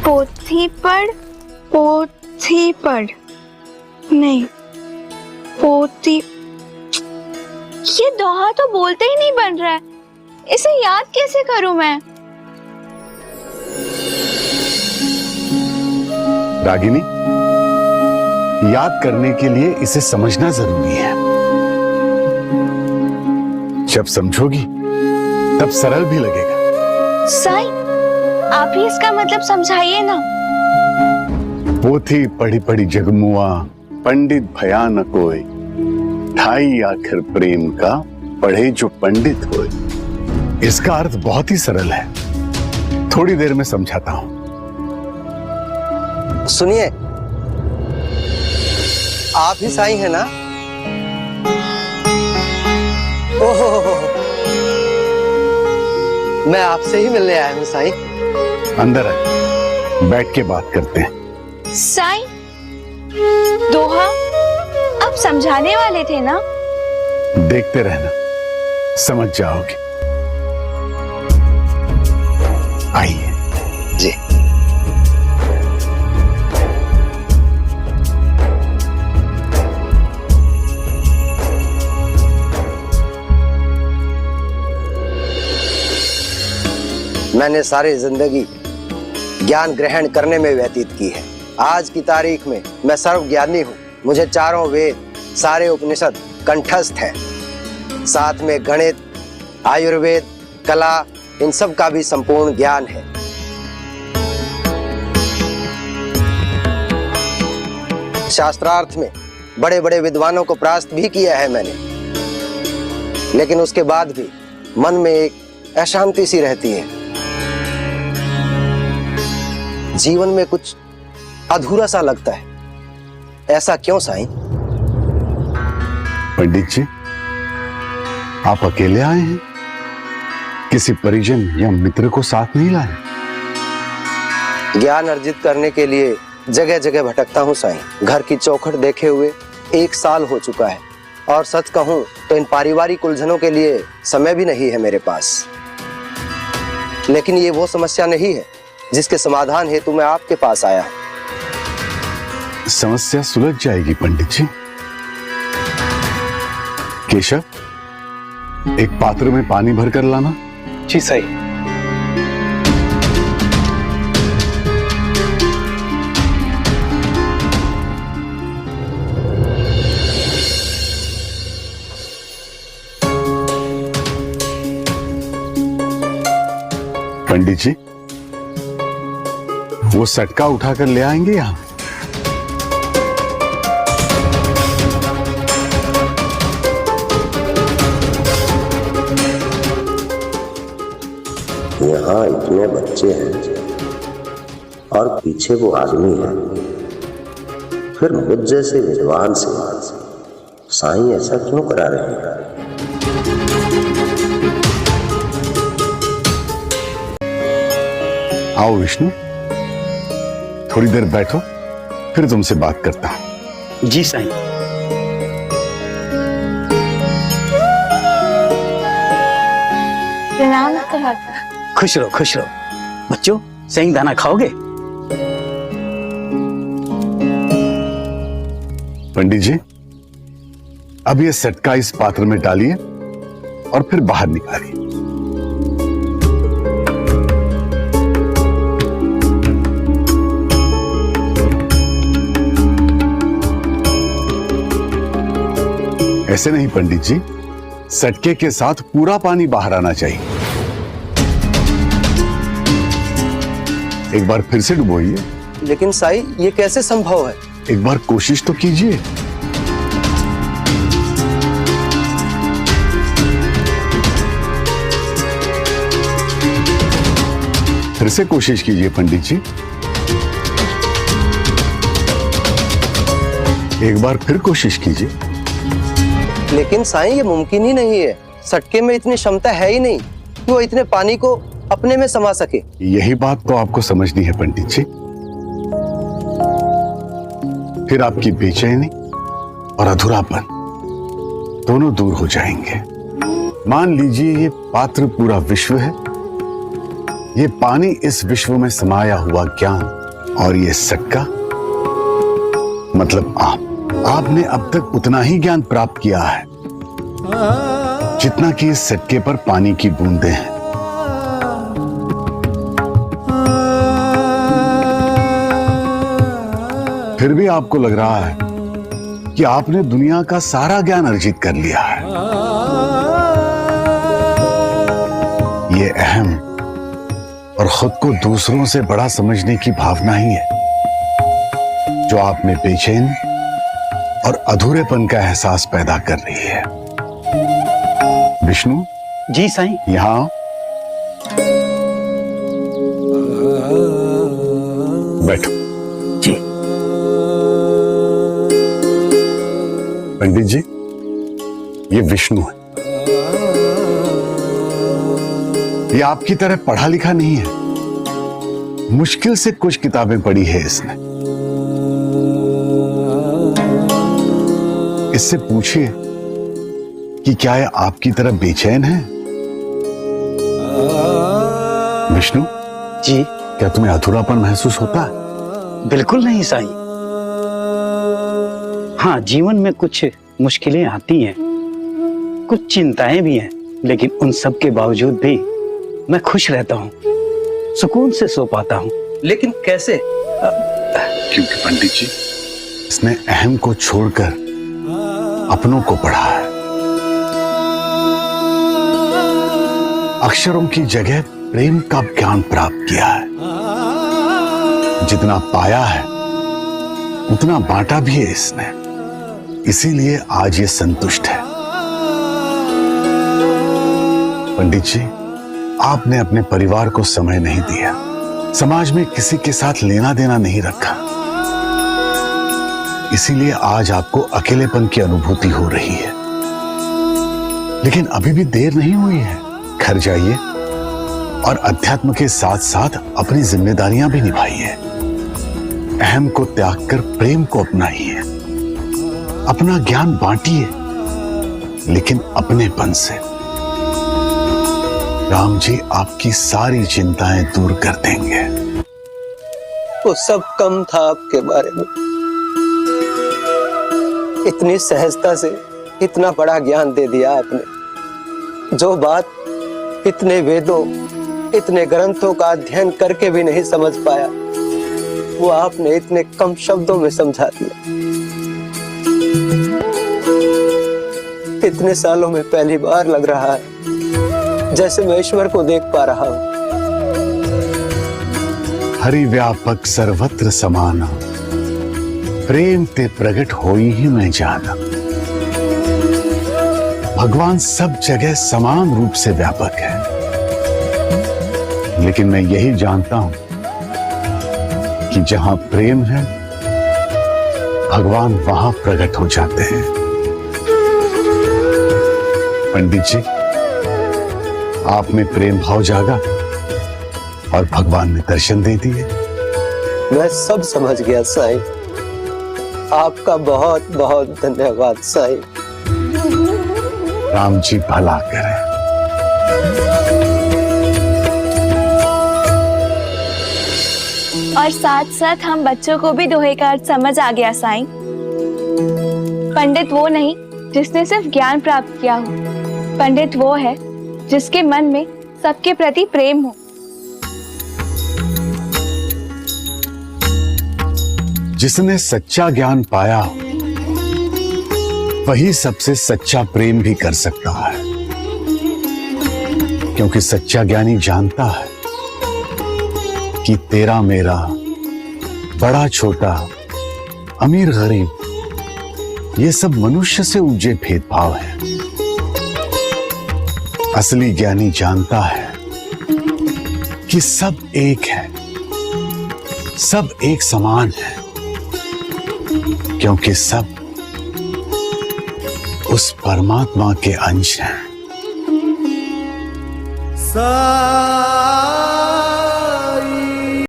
पोथी पढ़ नहीं, पोती। ये दोहा तो बोलते ही नहीं बन रहा है, इसे याद कैसे करूं मैं? रागिनी, याद करने के लिए इसे समझना जरूरी है। जब समझोगी तब सरल भी लगेगा। साईं, आप ही इसका मतलब समझाइए ना। पोथी पढ़ी पढ़ी जगमुआ, पंडित भया न कोई, ढाई आखिर प्रेम का, पढ़े जो पंडित होए। इसका अर्थ बहुत ही सरल है, थोड़ी देर में समझाता हूं। सुनिए, आप ही साईं है ना? ओहो, मैं आपसे ही मिलने आया हूँ साईं। अंदर आए, बैठ के बात करते हैं। साईं, दोहा आप समझाने वाले थे ना? देखते रहना, समझ जाओगे। आइए जी। मैंने सारी जिंदगी ज्ञान ग्रहण करने में व्यतीत की है। आज की तारीख में मैं सर्वज्ञानी हूँ। मुझे चारों वेद, सारे उपनिषद कंठस्थ हैं। साथ में गणित, आयुर्वेद, कला, इन सब का भी संपूर्ण ज्ञान है। शास्त्रार्थ में बड़े बड़े विद्वानों को परास्त भी किया है मैंने, लेकिन उसके बाद भी मन में एक अशांति सी रहती है। जीवन में कुछ अधूरा सा लगता है। ऐसा क्यों साईं? पंडित जी, आप अकेले आए हैं? किसी परिजन या मित्र को साथ नहीं लाए? ज्ञान अर्जित करने के लिए जगह जगह भटकता हूँ साईं। घर की चौखट देखे हुए 1 साल हो चुका है, और सच कहूँ तो इन पारिवारिक उलझनों के लिए समय भी नहीं है मेरे पास। लेकिन ये वो समस्या नहीं है जिसके समाधान हेतु मैं आपके पास आया। समस्या सुलझ जाएगी पंडित जी। केशव, एक पात्र में पानी भरकर लाना। जी सही। पंडित जी, वो सटका उठाकर ले आएंगे यहां? यहाँ इतने बच्चे हैं और पीछे वो आदमी है, फिर मुझ जैसे विद्वान से साईं ऐसा क्यों करा रहे हैं? आओ विष्णु, थोड़ी देर बैठो, फिर तुमसे बात करता हूं। जी साईं। प्रणाम कहता। खुश रहो, खुश रहो। बच्चों, सही दाना खाओगे? पंडित जी, अब ये सटका इस पात्र में डालिए और फिर बाहर निकालिए। ऐसे नहीं पंडित जी, सटके के साथ पूरा पानी बाहर आना चाहिए। एक बार फिर से डुबोइए। लेकिन साईं, ये कैसे संभव है? एक बार कोशिश तो कीजिए। फिर से कोशिश कीजिए पंडित जी। एक बार फिर कोशिश कीजिए। लेकिन साईं, ये मुमकिन ही नहीं है। सटके में इतनी क्षमता है ही नहीं कि वो इतने पानी को अपने में समा सके। यही बात तो आपको समझनी है पंडित जी। फिर आपकी बेचैनी और अधूरापन दोनों दूर हो जाएंगे। मान लीजिए ये पात्र पूरा विश्व है, ये पानी इस विश्व में समाया हुआ ज्ञान और ये सिक्का मतलब आपने अब तक उतना ही ज्ञान प्राप्त किया है जितना कि इस सिक्के पर पानी की बूंदें हैं। फिर भी आपको लग रहा है कि आपने दुनिया का सारा ज्ञान अर्जित कर लिया है। ये अहम और खुद को दूसरों से बड़ा समझने की भावना ही है जो आप में बेचैन और अधूरेपन का एहसास पैदा कर रही है। विष्णु जी साईं। यहां आओ। बैठो। जी। पंडित जी, ये विष्णु है। ये आपकी तरह पढ़ा लिखा नहीं है, मुश्किल से कुछ किताबें पढ़ी है इसने। इससे पूछिए कि क्या ये आपकी तरह बेचैन है? विष्णु जी। क्या तुम्हें अधूरापन महसूस होता है? बिल्कुल नहीं साईं। हाँ, जीवन में कुछ मुश्किलें आती हैं, कुछ चिंताएं भी हैं, लेकिन उन सब के बावजूद भी मैं खुश रहता हूँ, सुकून से सो पाता हूँ। लेकिन कैसे? क्योंकि पंडित जी, इसने अहम को छोड़कर अपनों को पढ़ा है। अक्षरों की जगह प्रेम का ज्ञान प्राप्त किया है। जितना पाया है उतना बांटा भी है इसने, इसीलिए आज ये संतुष्ट है। पंडित जी, आपने अपने परिवार को समय नहीं दिया, समाज में किसी के साथ लेना देना नहीं रखा, इसीलिए आज आपको अकेलेपन की अनुभूति हो रही है। लेकिन अभी भी देर नहीं हुई है। घर जाइए और अध्यात्म के साथ साथ अपनी जिम्मेदारियां भी निभाइए। अहम को त्याग कर प्रेम को अपनाइए। अपना ज्ञान बांटिए, लेकिन अपनेपन से। राम जी आपकी सारी चिंताएं दूर कर देंगे। वो सब कम था आपके बारे में। इतनी सहजता से इतना बड़ा ज्ञान दे दिया आपने। जो बात इतने वेदों, इतने ग्रंथों का अध्ययन करके भी नहीं समझ पाया, वो आपने इतने कम शब्दों में समझा दिया। इतने सालों में पहली बार लग रहा है जैसे मैं ईश्वर को देख पा रहा हूं। हरि व्यापक सर्वत्र समाना, प्रेम ते प्रगट होई ही मैं जाना। भगवान सब जगह समान रूप से व्यापक है, लेकिन मैं यही जानता हूं कि जहां प्रेम है भगवान वहां प्रकट हो जाते हैं। पंडित जी, आप में प्रेम भाव जागा और भगवान ने दर्शन दे दिए। मैं सब समझ गया साईं। आपका बहुत बहुत धन्यवाद साईं। राम जी भला करें। और साथ साथ हम बच्चों को भी दोहे का अर्थ समझ आ गया साईं। पंडित वो नहीं जिसने सिर्फ ज्ञान प्राप्त किया हो, पंडित वो है जिसके मन में सबके प्रति प्रेम हो। जिसने सच्चा ज्ञान पाया वही सबसे सच्चा प्रेम भी कर सकता है, क्योंकि सच्चा ज्ञानी जानता है कि तेरा मेरा, बड़ा छोटा, अमीर गरीब, ये सब मनुष्य से उपजे भेदभाव है। असली ज्ञानी जानता है कि सब एक है, सब एक समान है, क्योंकि सब उस परमात्मा के अंश हैं।